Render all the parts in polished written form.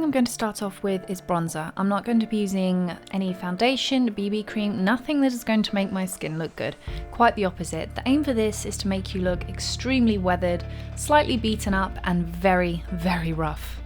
I'm going to start off with is bronzer. I'm not going to be using any foundation, BB cream, nothing that is going to make my skin look good. Quite the opposite. The aim for this is to make you look extremely weathered, slightly beaten up, and very, very rough.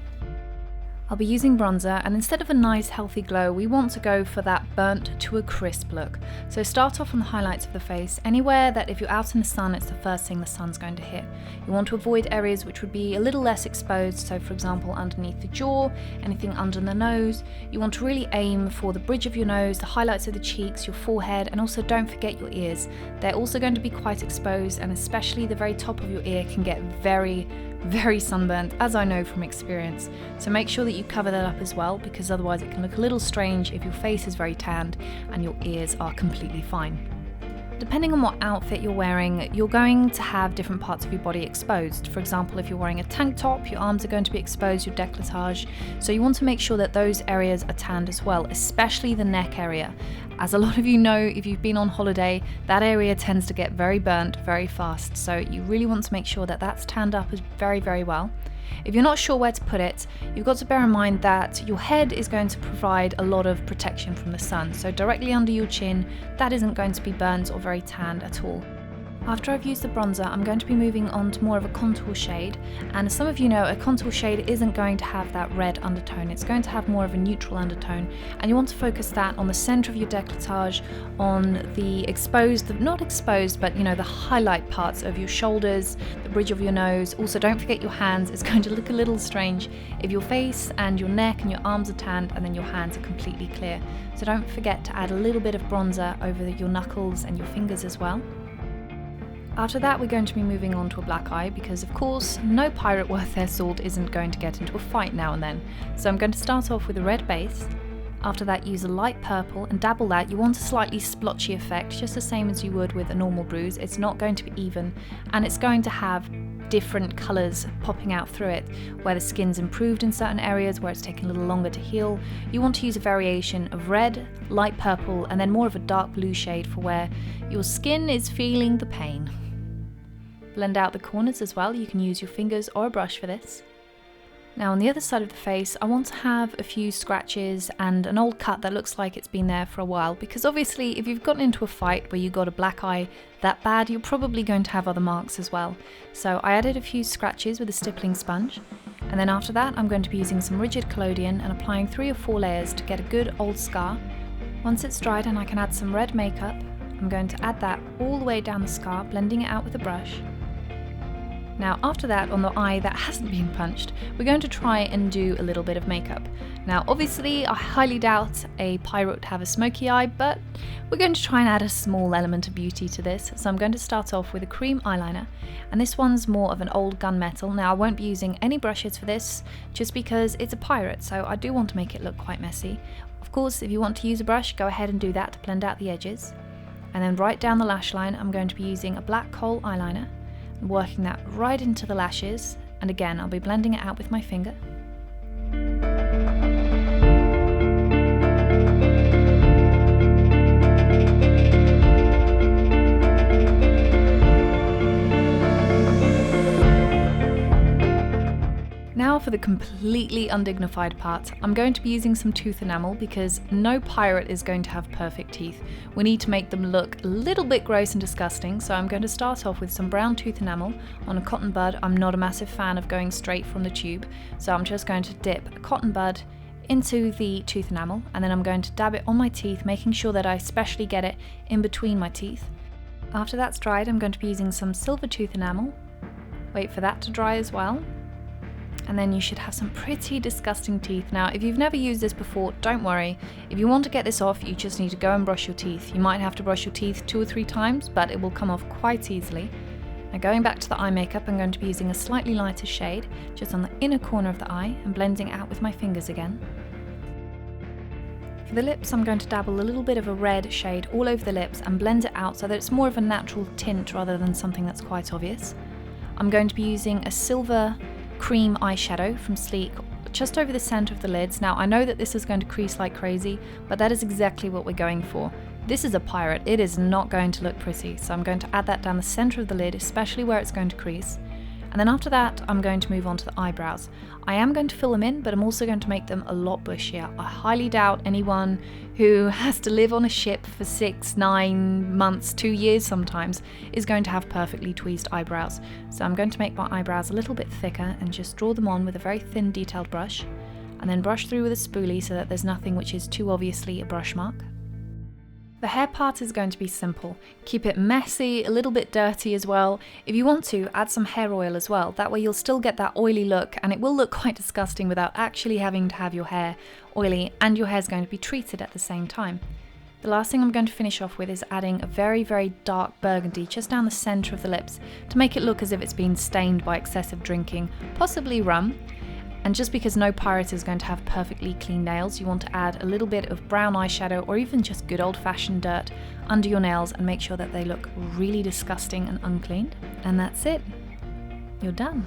I'll be using bronzer, and instead of a nice healthy glow, we want to go for that burnt to a crisp look. So start off on the highlights of the face, anywhere that if you're out in the sun, it's the first thing the sun's going to hit. You want to avoid areas which would be a little less exposed, so for example underneath the jaw, anything under the nose. You want to really aim for the bridge of your nose, the highlights of the cheeks, your forehead, and also don't forget your ears. They're also going to be quite exposed, and especially the very top of your ear can get very sunburnt, as I know from experience. So make sure that you cover that up as well, because otherwise it can look a little strange if your face is very tanned and your ears are completely fine. Depending on what outfit you're wearing, you're going to have different parts of your body exposed. For example, if you're wearing a tank top, your arms are going to be exposed, your décolletage. So you want to make sure that those areas are tanned as well, especially the neck area. As a lot of you know, if you've been on holiday, that area tends to get very burnt very fast. So you really want to make sure that that's tanned up very, very well. If you're not sure where to put it, you've got to bear in mind that your head is going to provide a lot of protection from the sun. So directly under your chin, that isn't going to be burnt or very tanned at all. After I've used the bronzer, I'm going to be moving on to more of a contour shade, and as some of you know, a contour shade isn't going to have that red undertone, it's going to have more of a neutral undertone, and you want to focus that on the centre of your décolletage, on the exposed, not exposed, but the highlight parts of your shoulders, the bridge of your nose. Also don't forget your hands, it's going to look a little strange if your face and your neck and your arms are tanned and then your hands are completely clear. So don't forget to add a little bit of bronzer over your knuckles and your fingers as well. After that, we're going to be moving on to a black eye because, of course, no pirate worth their salt isn't going to get into a fight now and then. So I'm going to start off with a red base. After that, use a light purple and dabble that. You want a slightly splotchy effect, just the same as you would with a normal bruise. It's not going to be even, and it's going to have different colours popping out through it, where the skin's improved in certain areas, where it's taking a little longer to heal. You want to use a variation of red, light purple, and then more of a dark blue shade for where your skin is feeling the pain. Blend out the corners as well. You can use your fingers or a brush for this. Now on the other side of the face, I want to have a few scratches and an old cut that looks like it's been there for a while, because obviously if you've gotten into a fight where you got a black eye that bad, you're probably going to have other marks as well. So I added a few scratches with a stippling sponge, and then after that I'm going to be using some rigid collodion and applying 3 or 4 layers to get a good old scar. Once it's dried and I can add some red makeup, I'm going to add that all the way down the scar, blending it out with a brush. Now after that, on the eye that hasn't been punched, we're going to try and do a little bit of makeup. Now obviously I highly doubt a pirate would have a smoky eye, but we're going to try and add a small element of beauty to this. So I'm going to start off with a cream eyeliner, and this one's more of an old gunmetal. Now I won't be using any brushes for this, just because it's a pirate, so I do want to make it look quite messy. Of course, if you want to use a brush, go ahead and do that to blend out the edges. And then right down the lash line, I'm going to be using a black kohl eyeliner, working that right into the lashes, and again I'll be blending it out with my finger. Now for the completely undignified part, I'm going to be using some tooth enamel because no pirate is going to have perfect teeth. We need to make them look a little bit gross and disgusting, so I'm going to start off with some brown tooth enamel on a cotton bud. I'm not a massive fan of going straight from the tube, so I'm just going to dip a cotton bud into the tooth enamel, and then I'm going to dab it on my teeth, making sure that I especially get it in between my teeth. After that's dried, I'm going to be using some silver tooth enamel. Wait for that to dry as well. And then you should have some pretty disgusting teeth. Now, if you've never used this before, don't worry. If you want to get this off, you just need to go and brush your teeth. You might have to brush your teeth 2 or 3 times, but it will come off quite easily. Now, going back to the eye makeup, I'm going to be using a slightly lighter shade, just on the inner corner of the eye, and blending it out with my fingers again. For the lips, I'm going to dabble a little bit of a red shade all over the lips and blend it out so that it's more of a natural tint rather than something that's quite obvious. I'm going to be using a silver cream eyeshadow from Sleek just over the centre of the lids. Now I know that this is going to crease like crazy, but that is exactly what we're going for. This is a pirate, it is not going to look pretty, so I'm going to add that down the centre of the lid, especially where it's going to crease. And then after that, I'm going to move on to the eyebrows. I am going to fill them in, but I'm also going to make them a lot bushier. I highly doubt anyone who has to live on a ship for 6, 9 months, 2 years sometimes, is going to have perfectly tweezed eyebrows. So I'm going to make my eyebrows a little bit thicker and just draw them on with a very thin detailed brush, and then brush through with a spoolie so that there's nothing which is too obviously a brush mark. The hair part is going to be simple. Keep it messy, a little bit dirty as well. If you want to, add some hair oil as well. That way you'll still get that oily look, and it will look quite disgusting without actually having to have your hair oily, and your hair is going to be treated at the same time. The last thing I'm going to finish off with is adding a very, very dark burgundy just down the centre of the lips to make it look as if it's been stained by excessive drinking, possibly rum. And just because no pirate is going to have perfectly clean nails, you want to add a little bit of brown eyeshadow or even just good old-fashioned dirt under your nails and make sure that they look really disgusting and unclean. And that's it. You're done.